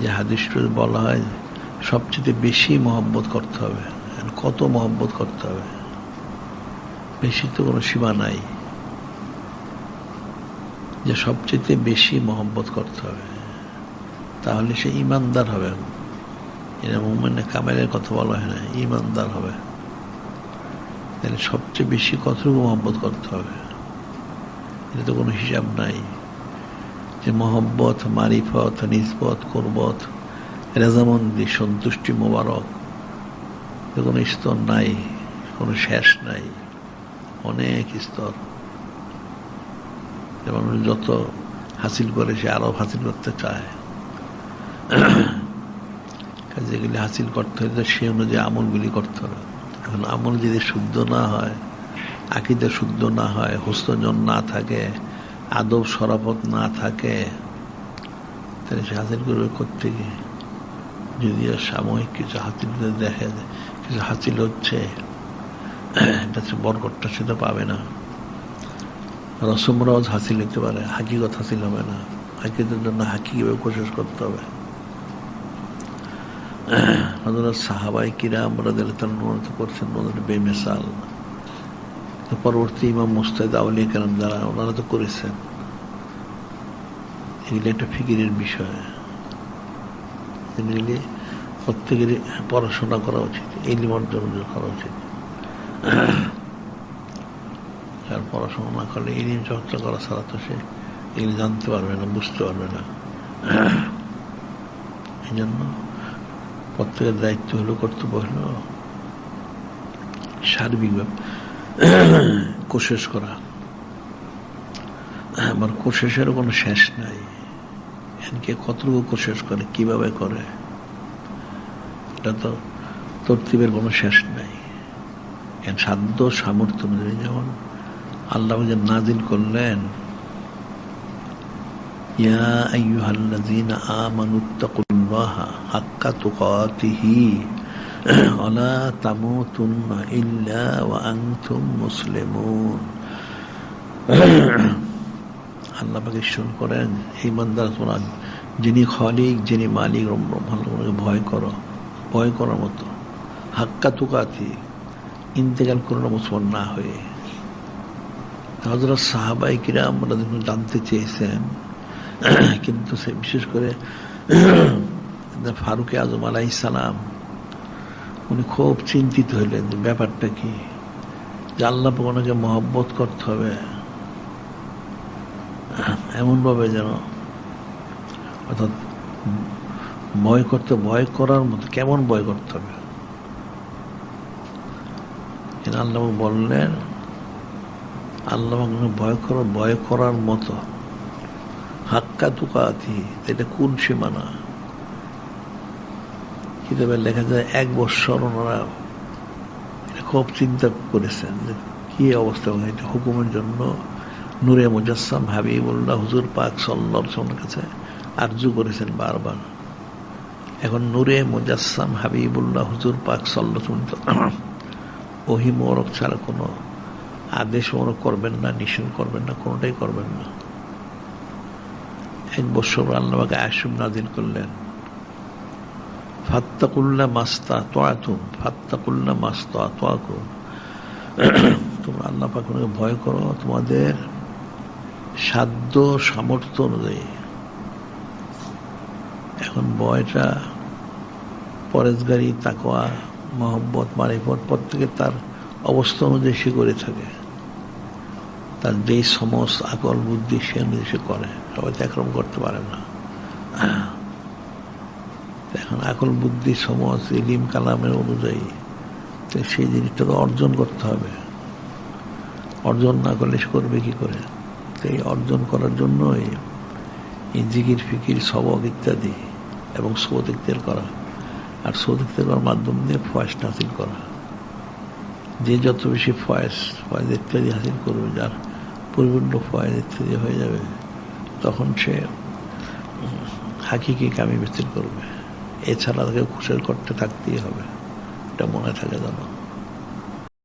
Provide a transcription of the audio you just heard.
যে হাদিসটা বলা হয় সবচেয়ে বেশি মহব্বত করতে হবে, কত মহব্বত করতে হবে, বেশি তো কোনো সীমা নাই, যে সবচেয়ে বেশি মহব্বত করতে হবে, তাহলে সে ইমানদার হবে। এটা মুমিনে কামেলের কথা বলা হয় না, ইমানদার হবে। তাহলে সবচেয়ে বেশি কতটুকু মহব্বত করতে হবে, এটা তো কোনো হিসাব নাই। যে মহব্বত, মারিফত, নিসবত, কুরবত, রেজামন্দি, সন্তুষ্টি, মোবারক, কোনো স্তর নাই, কোনো শেষ নাই, অনেক স্তর। যেমন যত হাসিল করে সে আরো হাসিল করতে চায়, যেগুলি হাসিল করতে হলে সে অনুযায়ী আমলগুলি করতে হবে। এখন আমল যদি শুদ্ধ না হয়, আকীদা শুদ্ধ না হয়, হুসন না থাকে, আদব শরাফত না থাকে, তাহলে সে হাসিল করবে করতে গিয়ে। যদি সাময়িক কিছু হাসিল দেখে, কিছু হাসিল হচ্ছে, এটা বরকতটা সেটা পাবে না। রসম রজ হাসিল হতে পারে, হাকিকত হাসিল হবে না। হাকিকতের জন্য হাকিভাবে কোশিশ করতে হবে। হযরত সাহাবায়ে কিরাম রাদিয়াল্লাহু আনহু করছেন বেমিসাল। পরবর্তী ইমাম মুজতাহিদ আউলিয়া কেরাম যারা, ওনারা তো করেছেন। এগুলি একটা ফিকিরের বিষয়, এগুলি প্রত্যেকেরই পড়াশোনা করা উচিত, ইলম অর্জন করা উচিত। আর পড়াশোনা না করলে, ইলম চর্চা করা ছাড়া তো সে এগুলি জানতে পারবে না, বুঝতে পারবে না। এই জন্য প্রত্যেকের দায়িত্ব হলো, কর্তব্য হলো সার্বিকভাবে কোশিশ করা। আমার কোশিশেরও কোনো শেষ নাই। কে কতটুকু কোশিশ করে, কিভাবে করে, এটা তো তরতিবের কোনো শেষ নাই। সাধ্য সামর্থ্য অনুযায়ী, যেমন আল্লাহ যে নাজিল করলেন, ইয়া আইয়ুহাল্লাযীনা আমানুত্তাকুল্লাহা হাক্কা তুকাতিহি ওয়া লা তামুতুন্না ইল্লা ওয়া আনতুম মুসলিমুন। আল্লাহ পাক ইরশাদ করেন, ঈমানদার তোমরা যিনি খালিক, যিনি মালিক, ব্রহ্মাণ্ডকে ভয় করো, ভয় করার মতো। হাক্কা তুকাতি, ইন্তেকাল করো মুসলমান না হয়ে। হযরত সাহাবায়ে কিরাম জানতে চেয়েছেন, কিন্তু সে বিশেষ করে ফারুক আজম আলাইহিস সালাম, উনি খুব চিন্তিত হইলেন যে ব্যাপারটা কি, যে আল্লাহ পাক ওনাকে মহব্বত করতে হবে এমন ভাবে যেন, অর্থাৎ ভয় করতে, ভয় করার মতো, কেমন ভয় করতে হবে। আল্লাহ বললেন, আল্লাহ ভয় করো, ভয় করার মতো। হাক্কা তুকাতি, এটা কোন সীমানা? কিতাবে লেখা যায় 1 বৎসর ওনারা খুব চিন্তা করেছেন যে কি অবস্থা। এটা হুকুমের জন্য নূরে মুজাসসাম হাবিবুল্লাহ হুজুর পাক সাল্লাল্লাহু আলাইহি ওয়াসাল্লামের কাছে আরজু করেছেন বারবার। এখন নূরে মুজাসসাম হাবিবুল্লাহ হুজুর পাক সাল্লাল্লাহু আলাইহি ওয়াসাল্লাম ওহী মোবারক ছাড়া কোনো আদেশ মোবারক করবেন না, নিষেধ করবেন না, কোনোটাই করবেন না। 1 বৎসর আল্লাহ পাক আয়াত নাযিল করলেন, ফাত্তাকুল্লাহ মাসতাতাতুম, ফাত্তাকুল্লাহ মাসতাতাতুম, তোমরা আল্লাহ পাকের ভয় করো তোমাদের সাধ্য সামর্থ্য অনুযায়ী। এখন ভয়টা পরেজগারি, তাকওয়া, মহব্বত, মারিফত প্রত্যেকে তার অবস্থা অনুযায়ী সে করে থাকে। তার যেই সমস্ত আকল বুদ্ধি সে অনুযায়ী সে করে, সবাই তো একরকম করতে পারে না। এখন আকল বুদ্ধি সমজ ইলিম কালামের অনুযায়ী সেই জিনিসটা তো অর্জন করতে হবে। অর্জন না করলে সে করবে কি করে? এই অর্জন করার জন্যই এই জিকির ফিকির সবক ইত্যাদি এবং সৌদ ইখতিয়ার করা, আর সৌদ ইখতিয়ার করার মাধ্যম দিয়ে ফয়েজ হাসিল করা। যে যত বেশি ফয়েজ ইত্যাদি হাসিল করবে, যার পরিপূর্ণ ফয়েজ ইত্যাদি হয়ে যাবে, তখন সে হাকিকি কামি বিস্তার করবে। এছাড়া তাকে খুশি করতে থাকতেই হবে, এটা মনে থাকে যেন।